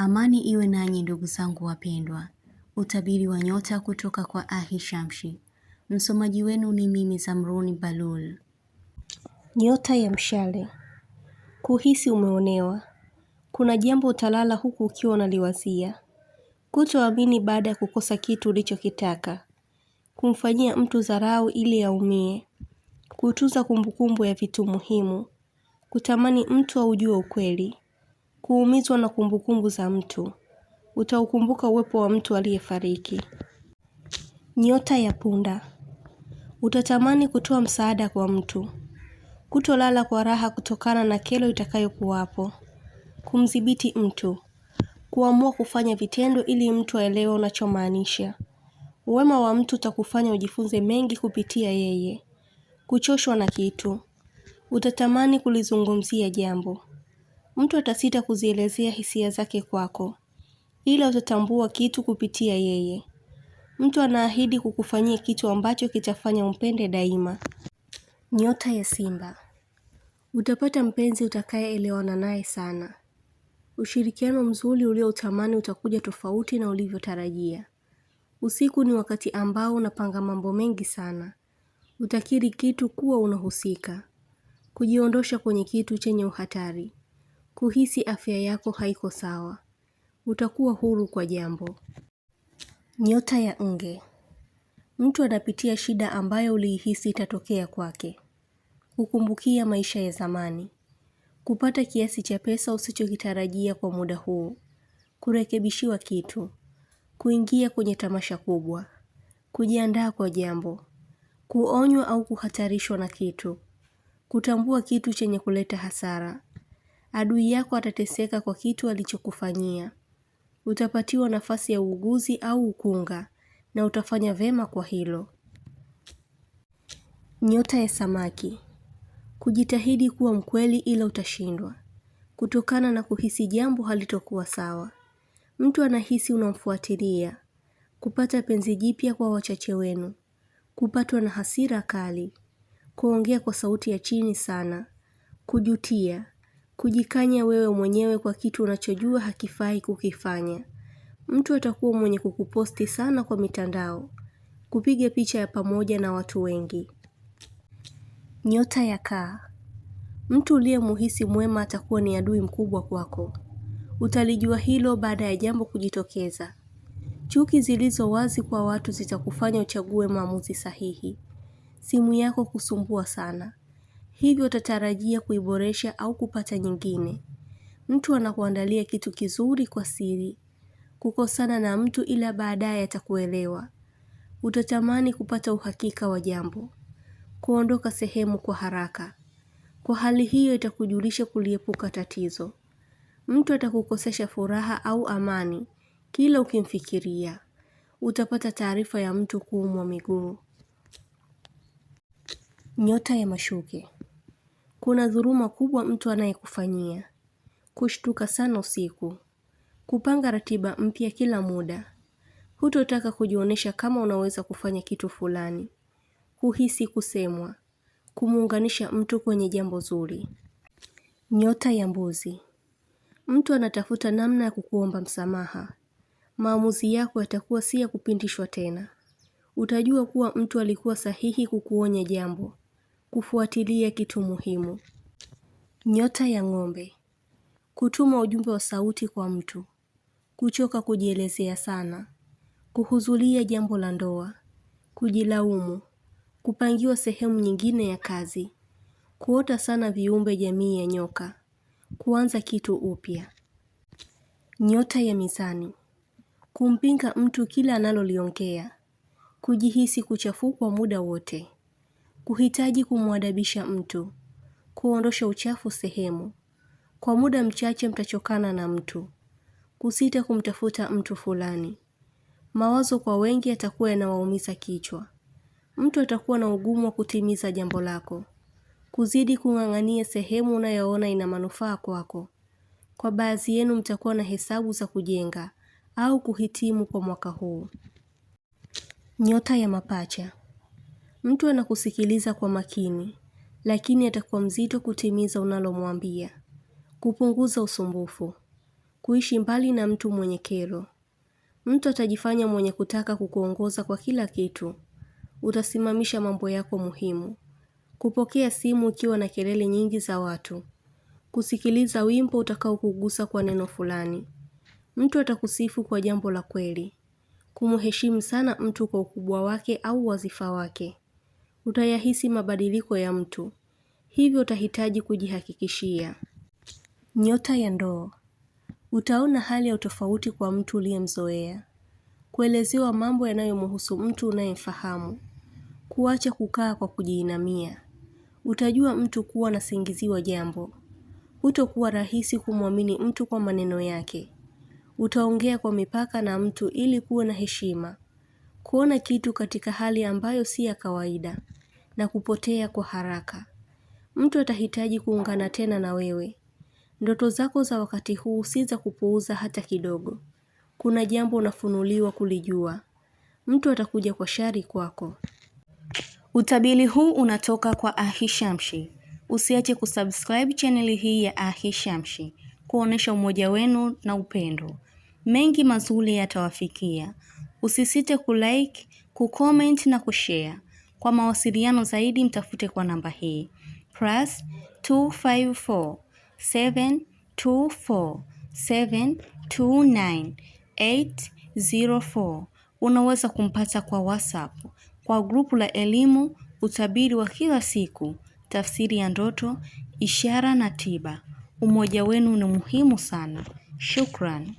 Amani iwe nanyi ndugu zangu wapendwa. Utabiri wa nyota kutoka kwa Ahi Shamshi. Msomaji wenu ni mimi Zamruni Balul. Nyota ya mshale. Kuhisi umeonewa. Kuna jambo utalala huku ukiwa unaliwazia. Kutoamini baada ya kukosa kitu ulichokitaka. Kumfanyia mtu dharau ili aumie. Kutunza kumbukumbu ya vitu muhimu. Kutamani mtu aujue ukweli. Kuumizwa na kumbukumbu za mtu. Utaukumbuka uwepo wa mtu aliyefariki. Nyota ya punda. Utatamani kutoa msaada kwa mtu. Kutolala kwa raha kutokana na kero itakayokuwapo. Kumdhibiti mtu. Kuamua kufanya vitendo ili mtu aelewe unachomaanisha. Wema wa mtu utakufanya ujifunze mengi kupitia yeye. Kuchoshwa na kitu. Utatamani kulizungumzia jambo. Mtu atasita kuzielezea hisia zake kwako. Ila utatambua kitu kupitia yeye. Mtu anaahidi kukufanyia kitu ambacho kitafanya umpende daima. Nyota ya simba. Utapata mpenzi utakayeelewana naye sana. Ushirikiano mzuri ulioutamani utakuja tofauti na ulivyotarajia. Usiku ni wakati ambao unapanga mambo mengi sana. Utakiri kitu kuwa unahusika. Kujiondosha kwenye kitu chenye uhatari. Kuhisi afya yako haiko sawa. Utakuwa huru kwa jambo. Nyota ya nge. Mtu anapitia shida ambayo ulihisi itatokea kwake. Kukumbukia maisha ya zamani. Kupata kiasi cha pesa usichokitarajia kwa muda huu. Kurekebishiwa kitu. Kuingia kwenye tamasha kubwa. Kujiandaa kwa jambo. Kuonywa au kuhatarishwa na kitu. Kutambua kitu chenye kuleta hasara. Adui yako atateseka kwa kitu alichokufanyia. Utapatiwa nafasi ya uuguzi au ukunga na utafanya vema kwa hilo. Nyota ya samaki. Kujitahidi kuwa mkweli ila utashindwa. Kutokana na kuhisi jambo halitokuwa sawa. Mtu anahisi unamfuatilia. Kupata penzi jipya kwa wachache wenu. Kupatwa na hasira kali. Kuongea kwa sauti ya chini sana. Kujutia. Kujikanya wewe mwenyewe kwa kitu unachojua hakifai kukifanya. Mtu atakuwa mwenye kukuposti sana kwa mitandao. Kupiga picha ya pamoja na watu wengi. Nyota ya kaa. Mtu uliyemuhisi mwema atakuwa ni adui mkubwa kwako. Utalijua hilo baada ya jambo kujitokeza. Chuki zilizo wazi kwa watu zitakufanya uchague maamuzi sahihi. Simu yako kusumbua sana. Hivyo utatarajia kuiboresha au kupata nyingine. Mtu anakuandalia kitu kizuri kwa siri. Kukosana na mtu ila baadaye atakuelewa. Utatamani kupata uhakika wa jambo. Kuondoka sehemu kwa haraka. Kwa hali hiyo itakujulisha kuliepuka tatizo. Mtu atakukosesha furaha au amani kila ukimfikiria. Utapata taarifa ya mtu kuumwa miguu. Nyota ya mashuke. Kuna dhuluma kubwa mtu anayekufanyia. Kushtuka sana usiku. Kupanga ratiba mpya kila muda. Hutotaka kujionyesha kama unaweza kufanya kitu fulani. Kuhisi kusemwa. Kumuunganisha mtu kwenye jambo zuri. Nyota ya mbuzi. Mtu anatafuta namna ya kukuomba msamaha. Maamuzi yako yatakuwa si ya kupindishwa tena. Utajua kuwa mtu alikuwa sahihi kukuonya jambo. Kufuatilia kitu muhimu. Nyota ya ng'ombe. Kutuma ujumbe wa sauti kwa mtu. Kuchoka kujielezea sana. Kuhudhuria jambo la ndoa. Kujilaumu. Kupangiwa sehemu nyingine ya kazi. Kuota sana viumbe jamii ya nyoka. Kuanza kitu upya. Nyota ya mizani. Kumpinga mtu kila analoliongea. Kujihisi kuchafukwa muda wote. Kuhitaji kumwadabisha mtu. Kuondosha uchafu sehemu. Kwa muda mchache mtachokana na mtu. Kusita kumtafuta mtu fulani. Mawazo kwa wengi yatakuwa yanawaumiza kichwa. Mtu atakuwa na ugumu wa kutimiza jambo lako. Kuzidi kung'ang'ania sehemu unayoona ina manufaa kwako. Kwa baadhi yenu mtakuwa na hesabu za kujenga au kuhitimu kwa mwaka huu. Nyota ya mapacha. Mtu anakusikiliza kwa makini, lakini atakuwa mzito kutimiza unalomwambia. Kupunguza usumbufu. kuishi mbali na mtu mwenye kero. Mtu atajifanya mwenye kutaka kukuongoza kwa kila kitu. Utasimamisha mambo yako muhimu. Kupokea simu ukiwa na kelele nyingi za watu. Kusikiliza wimbo utakao kugusa kwa neno fulani. Mtu atakusifu kwa jambo la kweli. Kumheshimu sana mtu kwa ukubwa wake au wazifa wake. Utayahisi mabadiliko ya mtu. Hivyo utahitaji kujihakikishia. Nyota ya Ndoo. Utaona hali ya utofauti kwa mtu uliyemzoea. Kuelezewa mambo yanayomhusu mtu unayemfahamu. Kuacha kukaa kwa kujiinamia. Utajua mtu kuwa anasingiziwa jambo. Hutokuwa rahisi kumwamini mtu kwa maneno yake. Utaongea kwa mipaka na mtu ili kuwa na heshima. Kuona kitu katika hali ambayo si ya kawaida na kupotea kwa haraka. Mtu atahitaji kuungana tena na wewe. Ndoto zako za wakati huu si za kupuuza hata kidogo. Kuna jambo unafunuliwa kulijua. Mtu atakuja kwa shari kwako. Utabiri huu unatoka kwa Ahishamshi. Usiache kusubscribe channel hii ya Ahishamshi, kuonesha umoja wenu na upendo. Mengi mazuri yatawafikia. Usisite kulike, kucomment na kushare. Kwa mawasiliano zaidi mtafute kwa namba hii +254 724 729 804. Unaweza kumpata kwa WhatsApp, kwa grupu la elimu, utabiri wa kila siku, tafsiri ya ndoto, ishara na tiba. Umoja wenu ni muhimu sana. Shukran.